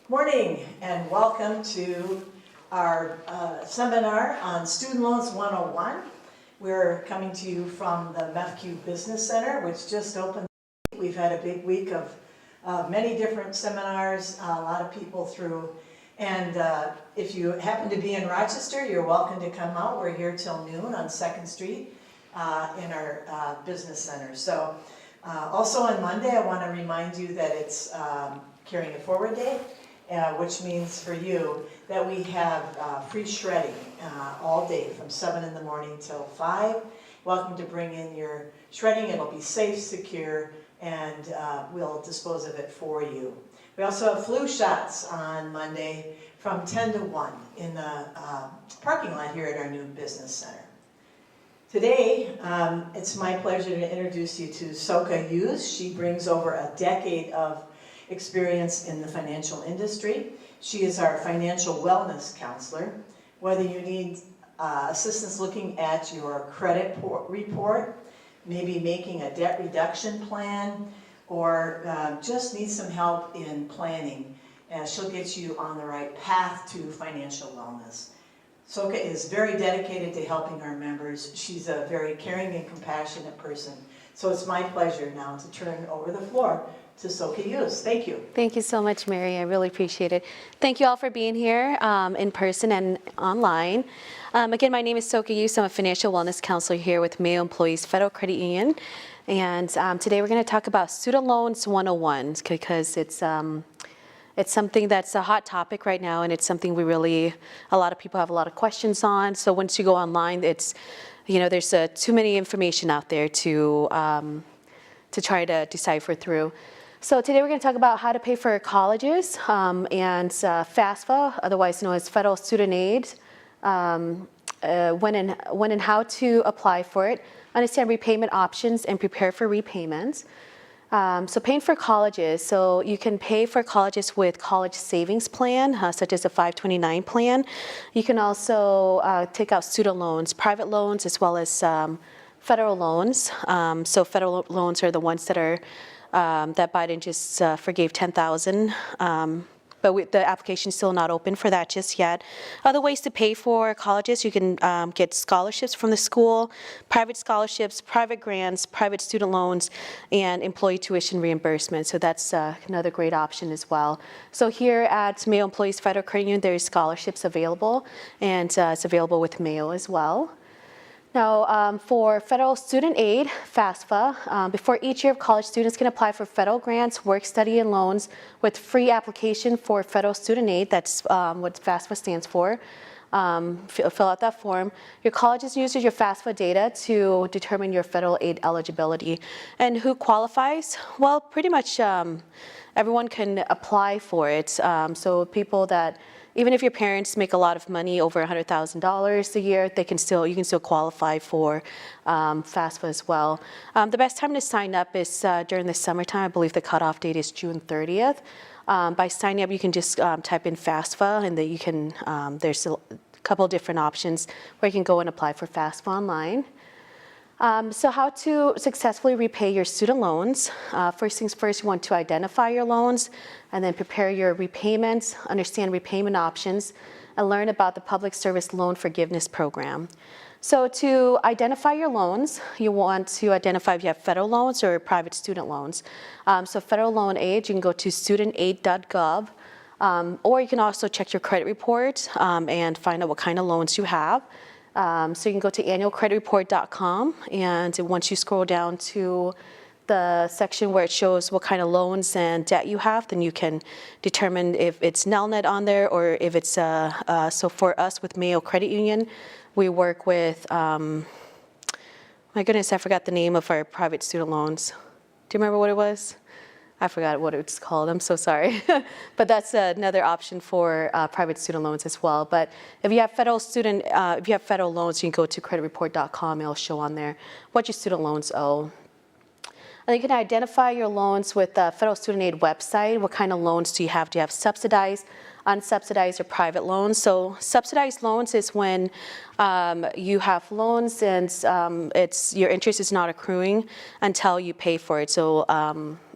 Morning and welcome to our seminar on Student Loans 101. We're coming to you from the MEFQ Business Center, which just opened. We've had a big week of many different seminars, a lot of people through. And if you happen to be in Rochester, you're welcome to come out. We're here till noon on 2nd Street in our Business Center. So also on Monday, I want to remind you that it's Carrying It Forward Day. Which means for you that we have free shredding all day from 7 in the morning till 5. Welcome to bring in your shredding. It'll be safe, secure, and we'll dispose of it for you. We also have flu shots on Monday from 10 to 1 in the parking lot here at our new business center. Today, it's my pleasure to introduce you to Sokha Yous. She brings over a decade of experience in the financial industry. She is our financial wellness counselor. Whether you need assistance looking at your credit report, maybe making a debt reduction plan, or just need some help in planning, she'll get you on the right path to financial wellness. Sokha is very dedicated to helping our members. She's a very caring and compassionate person. So it's my pleasure now to turn over the floor to Sokha Yous. Thank you. Thank you so much, Mary. I really appreciate it. Thank you all for being here in person and online. Again, my name is Sokha Yous. I'm a financial wellness counselor here with Mayo Employees Federal Credit Union. And today we're going to talk about Student Loans 101 because it's something that's a hot topic right now, and it's something a lot of people have a lot of questions on. So once you go online, there's too many information out there to try to decipher through. So today we're going to talk about how to pay for colleges and FAFSA, otherwise known as Federal Student Aid, when and how to apply for it, understand repayment options, and prepare for repayments. So paying for colleges, so you can pay for colleges with college savings plan, such as a 529 plan. You can also take out student loans, private loans, as well as federal loans. So federal loans are the ones that are that Biden just forgave $10,000, but the application is still not open for that just yet. Other ways to pay for colleges, you can get scholarships from the school, private scholarships, private grants, private student loans, and employee tuition reimbursement. So that's another great option as well. So here at Mayo Employees Federal Credit Union, there is scholarships available, and it's available with Mayo as well. Now, for federal student aid, FAFSA, before each year of college, students can apply for federal grants, work study, and loans with free application for federal student aid. That's what FAFSA stands for. Fill out that form. Your colleges uses your FAFSA data to determine your federal aid eligibility. And who qualifies? Well, pretty much everyone can apply for it. So people that, even if your parents make a lot of money, over $100,000 a year, you can still qualify for FAFSA as well. The best time to sign up is during the summertime. I believe the cutoff date is June 30th. By signing up, you can just type in FAFSA, and then you can. There's a couple of different options where you can go and apply for FAFSA online. So how to successfully repay your student loans. First things first, you want to identify your loans and then prepare your repayments, understand repayment options, and learn about the Public Service Loan Forgiveness Program. So to identify your loans, you want to identify if you have federal loans or private student loans. So federal loan aid, you can go to studentaid.gov, or you can also check your credit report and find out what kind of loans you have. So you can go to annualcreditreport.com, and once you scroll down to the section where it shows what kind of loans and debt you have, then you can determine if it's NELNet on there or if it's, so for us with Mayo Credit Union, we work with, my goodness, I forgot the name of our private student loans. Do you remember what it was? I forgot what it's called, I'm so sorry. But that's another option for private student loans as well. But if you have federal loans, you can go to creditreport.com, it'll show on there what your student loans owe. And you can identify your loans with the Federal Student Aid website. What kind of loans do you have? Do you have subsidized, unsubsidized, or private loans? So subsidized loans is when you have loans and your interest is not accruing until you pay for it. So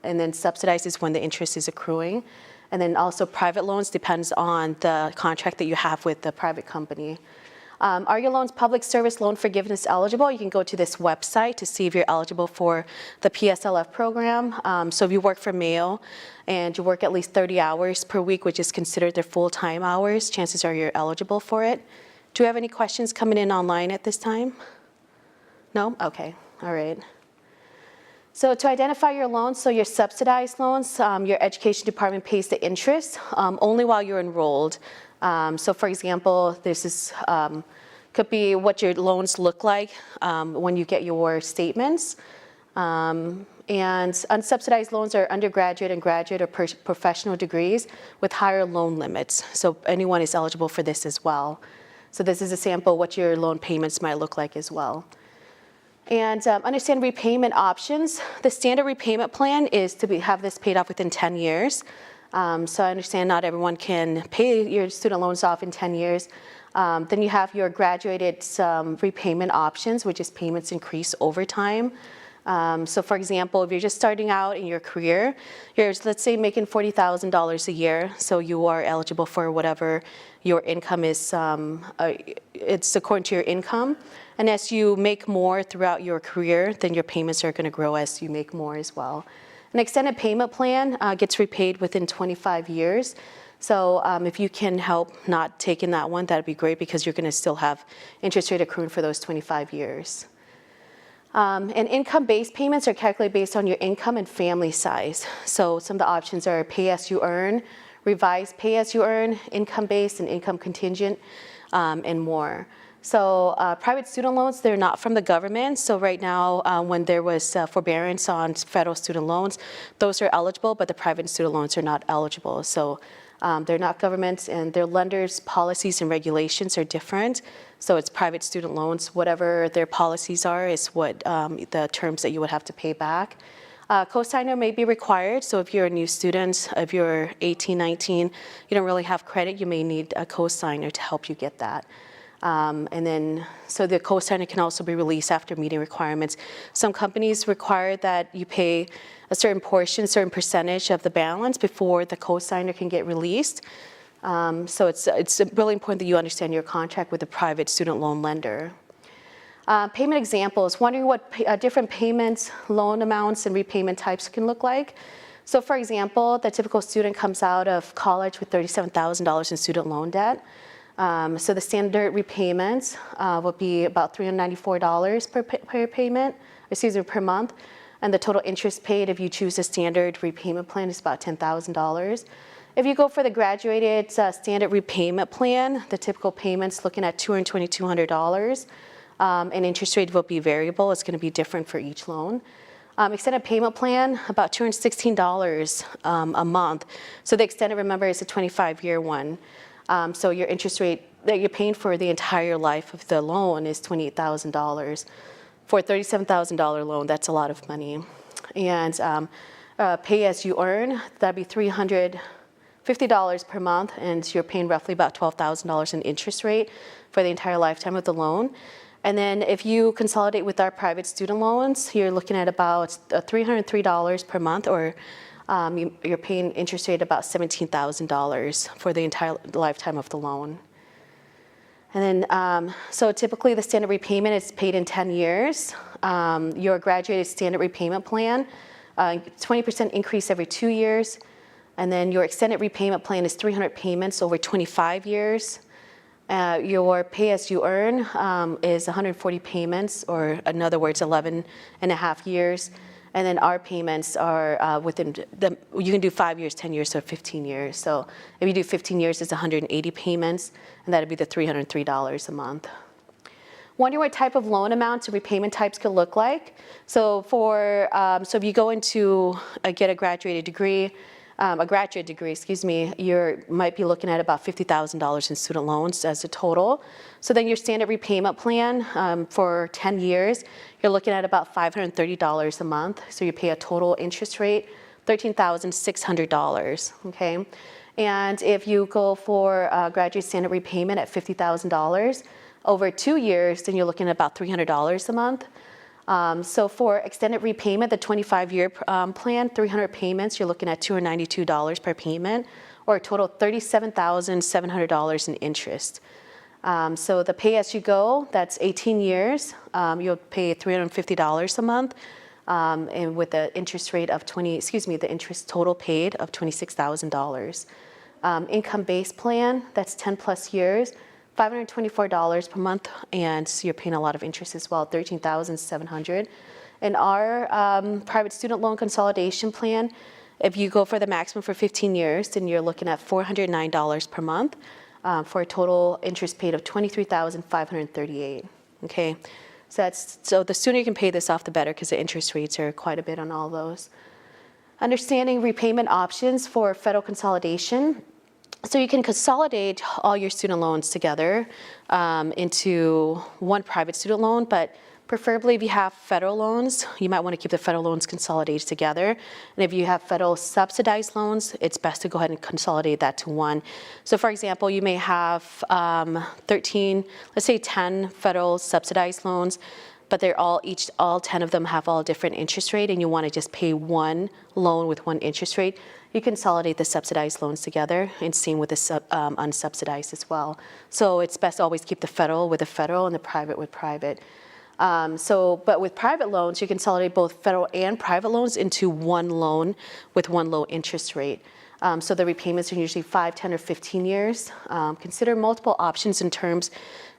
and then subsidized is when the interest is accruing. And then also private loans depends on the contract that you have with the private company. Are your loans public service loan forgiveness eligible? You can go to this website to see if you're eligible for the PSLF program. So if you work for Mayo and you work at least 30 hours per week, which is considered their full-time hours, chances are you're eligible for it. Do you have any questions coming in online at this time? No? Okay, all right. So to identify your loans, so your subsidized loans, your education department pays the interest only while you're enrolled. So for example, this is, could be what your loans look like when you get your statements. And unsubsidized loans are undergraduate and graduate or professional degrees with higher loan limits. So anyone is eligible for this as well. So this is a sample of what your loan payments might look like as well. And understand repayment options. The standard repayment plan is to have this paid off within 10 years. So I understand not everyone can pay your student loans off in 10 years. Then you have your graduated repayment options, which is payments increase over time. So for example, if you're just starting out in your career, you're, let's say, making $40,000 a year, so you are eligible for whatever your income is, it's according to your income. And as you make more throughout your career, then your payments are going to grow as you make more as well. An extended payment plan gets repaid within 25 years. So if you can help not taking that one, that'd be great because you're going to still have interest rate accrued for those 25 years. And income-based payments are calculated based on your income and family size. So some of the options are pay as you earn, revised pay as you earn, income-based and income contingent, and more. So private student loans, they're not from the government. So right now, when there was forbearance on federal student loans, those are eligible, but the private student loans are not eligible. So they're not government, and their lenders' policies and regulations are different. So it's private student loans. Whatever their policies are is what the terms that you would have to pay back. Cosigner may be required. So if you're a new student, if you're 18, 19, you don't really have credit, you may need a cosigner to help you get that. And then, so the cosigner can also be released after meeting requirements. Some companies require that you pay a certain portion, certain percentage of the balance before the cosigner can get released. So it's really important that you understand your contract with the private student loan lender. Payment examples, wondering what different payments, loan amounts, and repayment types can look like. So for example, the typical student comes out of college with $37,000 in student loan debt. So the standard repayments would be about $394 per payment, per month. And the total interest paid if you choose a standard repayment plan is about $10,000. If you go for the graduated standard repayment plan, the typical payments looking at $2,200. And interest rate will be variable. It's going to be different for each loan. Extended payment plan, about $216 a month. So the extended, remember, is a 25-year one. So your interest rate that you're paying for the entire life of the loan is $28,000. For a $37,000 loan, that's a lot of money. And pay as you earn, that'd be $350 per month, and you're paying roughly about $12,000 in interest rate for the entire lifetime of the loan. And then if you consolidate with our private student loans, you're looking at about $303 per month, or you're paying interest rate about $17,000 for the entire lifetime of the loan. And then, so typically the standard repayment is paid in 10 years. Your graduated standard repayment plan, 20% increase every 2 years. And then your extended repayment plan is 300 payments over 25 years. Your pay as you earn is 140 payments, or in other words, 11 and a half years. And then our payments are within, you can do 5 years, 10 years, or 15 years. So if you do 15 years, it's 180 payments, and that'd be the $303 a month. Wondering what type of loan amounts and repayment types could look like. So so if you go into get a graduate degree, you might be looking at about $50,000 in student loans as a total. So then your standard repayment plan for 10 years, you're looking at about $530 a month. So you pay a total interest rate, $13,600, okay? And if you go for graduate standard repayment at $50,000 over 2 years, then you're looking at about $300 a month. So for extended repayment, the 25-year plan, 300 payments, you're looking at $292 per payment, or a total of $37,700 in interest. So the pay-as-you-go, that's 18 years. You'll pay $350 a month, and with the interest rate of the interest total paid of $26,000. Income-based plan, that's 10 plus years, $524 per month, and so you're paying a lot of interest as well, $13,700. And our private student loan consolidation plan, if you go for the maximum for 15 years, then you're looking at $409 per month for a total interest paid of $23,538. Okay, so the sooner you can pay this off, the better, because the interest rates are quite a bit on all those. Understanding repayment options for federal consolidation. So you can consolidate all your student loans together into one private student loan, but preferably if you have federal loans, you might want to keep the federal loans consolidated together. And if you have federal subsidized loans, it's best to go ahead and consolidate that to one. So for example, you may have 10 federal subsidized loans, but they're all 10 of them have all different interest rate, and you want to just pay one loan with one interest rate. You consolidate the subsidized loans together, and same with the unsubsidized as well. So it's best to always keep the federal with the federal and the private with private. But with private loans, you consolidate both federal and private loans into one loan with one low interest rate. So the repayments are usually 5, 10, or 15 years. Consider multiple options in terms.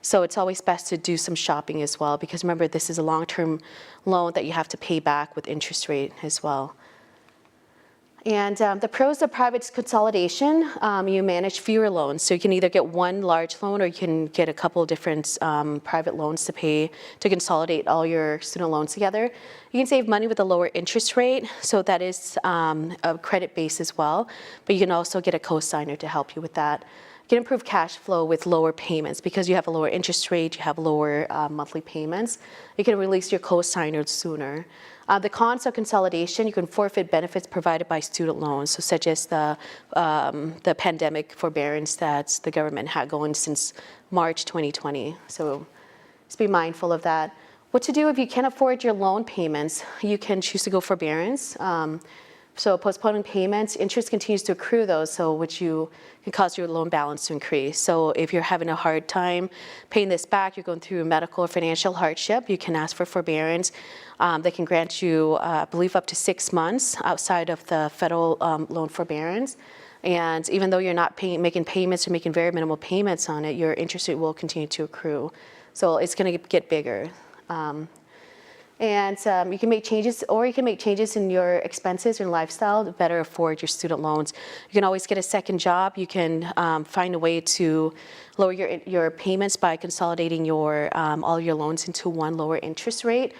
So it's always best to do some shopping as well, because remember, this is a long-term loan that you have to pay back with interest rate as well. And the pros of private consolidation, you manage fewer loans. So you can either get one large loan, or you can get a couple of different private loans to consolidate all your student loans together. You can save money with a lower interest rate, so that is a credit base as well. But you can also get a co-signer to help you with that. You can improve cash flow with lower payments because you have a lower interest rate, you have lower monthly payments. You can release your co-signer sooner. The cons of consolidation, you can forfeit benefits provided by student loans, so such as the pandemic forbearance that the government had going since March 2020. So just be mindful of that. What to do if you can't afford your loan payments? You can choose to go forbearance. So postponing payments, interest continues to accrue those, which can cause your loan balance to increase. So if you're having a hard time paying this back, you're going through medical or financial hardship, you can ask for forbearance. They can grant you, I believe, up to 6 months outside of the federal loan forbearance. And even though you're not making payments or making very minimal payments on it, your interest rate will continue to accrue. So it's going to get bigger. You can make changes, or you can make changes in your expenses and lifestyle to better afford your student loans. You can always get a second job. You can find a way to lower your payments by consolidating all your loans into one lower interest rate.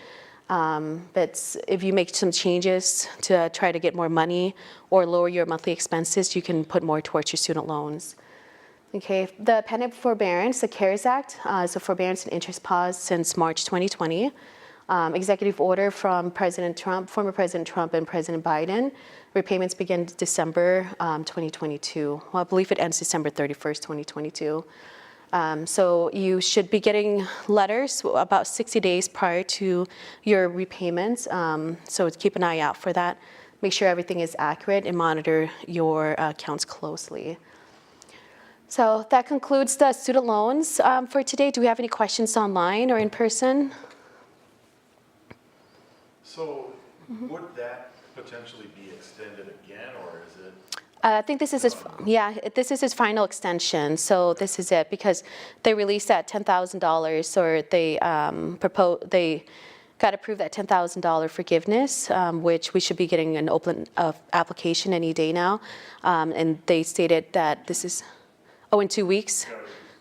But if you make some changes to try to get more money or lower your monthly expenses, you can put more towards your student loans. Okay, the pandemic forbearance, the CARES Act, is a forbearance and interest pause since March 2020. Executive order from former President Trump and President Biden. Repayments begin December 2022. Well, I believe it ends December 31st, 2022. So you should be getting letters about 60 days prior to your repayments. So keep an eye out for that. Make sure everything is accurate and monitor your accounts closely. So that concludes the student loans for today. Do we have any questions online or in person? So would that potentially be extended again, or is it? I think this is this is his final extension. So this is it, because they released that $10,000, or they got approved that $10,000 forgiveness, which we should be getting an open application any day now. And they stated that this is, in 2 weeks?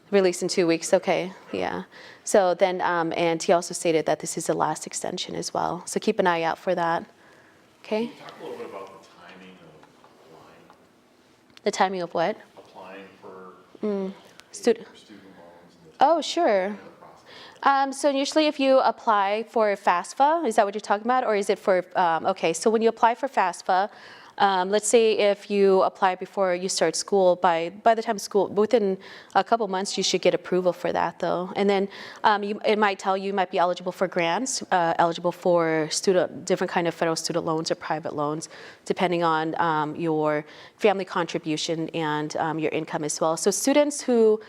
Released in 2 weeks, okay, yeah. So then, and he also stated that this is the last extension as well. So keep an eye out for that, okay? Can you talk a little bit about the timing of applying? The timing of what? Applying for Student loans. Oh, sure. So usually if you apply for FAFSA, is that what you're talking about? Or is it for, okay, so when you apply for FAFSA, Let's say if you apply before you start school, by the time school, within a couple months, you should get approval for that though. And then it might tell you might be eligible for grants, eligible for different kind of federal student loans or private loans, depending on your family contribution and your income as well. So students who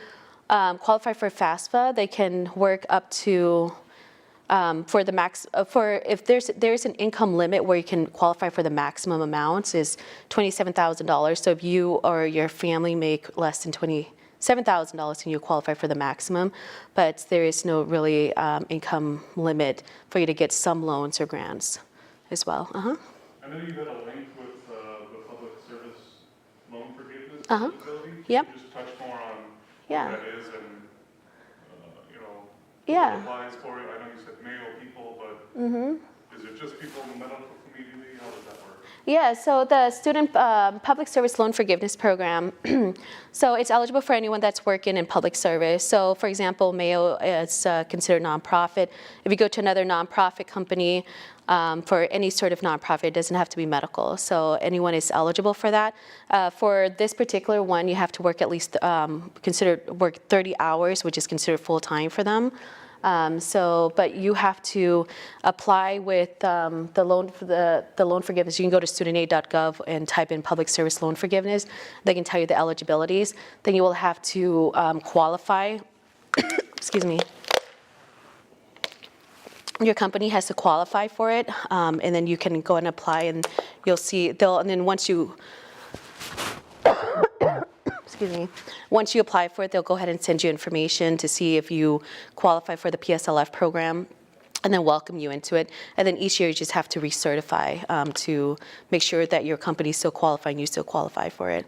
qualify for FAFSA, they can work up to for the max, if there's an income limit where you can qualify for the maximum amounts is $27,000. So if you or your family make less than $27,000, then you qualify for the maximum. But there is no really income limit for you to get some loans or grants as well. I know you got a link with the public service loan forgiveness eligibility. Yep. Can you just touch more on Yeah. what that is and, Yeah. who applies for it? I know you said Mayo people, but is it just people in the medical community? How does that work? Yeah, so the Student Public Service Loan Forgiveness Program, so it's eligible for anyone that's working in public service. So for example, Mayo is considered nonprofit. If you go to another nonprofit company, for any sort of nonprofit, it doesn't have to be medical. So anyone is eligible for that. For this particular one, you have to work at least, work 30 hours, which is considered full-time for them. But you have to apply with the loan forgiveness. You can go to studentaid.gov and type in public service loan forgiveness. They can tell you the eligibilities. Then you will have to qualify. Excuse me. Your company has to qualify for it, and then you can go and apply, and you'll see and then once you excuse me, once you apply for it, they'll go ahead and send you information to see if you qualify for the PSLF program, and then welcome you into it. And then each year you just have to recertify to make sure that your company is still qualifying, you still qualify for it.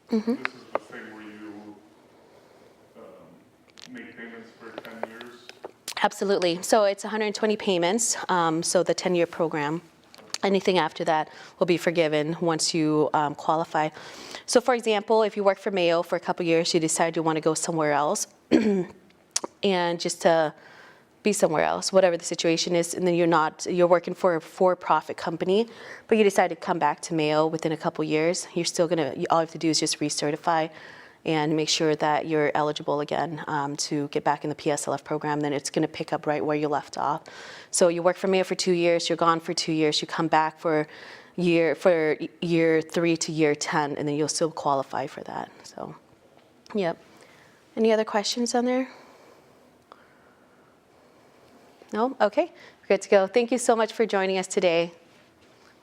Sure. This is the thing where you make payments for 10 years? Absolutely. So it's 120 payments, so the 10-year program. Anything after that will be forgiven once you qualify. So for example, if you work for Mayo for a couple years, you decide you want to go somewhere else and just to be somewhere else, whatever the situation is, and then you're working for a for-profit company, but you decide to come back to Mayo within a couple years, you're still all you have to do is just recertify and make sure that you're eligible again to get back in the PSLF program. Then it's going to pick up right where you left off. So you work for Mayo for 2 years, you're gone for 2 years, you come back for year 3 to year 10, and then you'll still qualify for that. So, yep. Any other questions on there? No? Okay, we're good to go. Thank you so much for joining us today.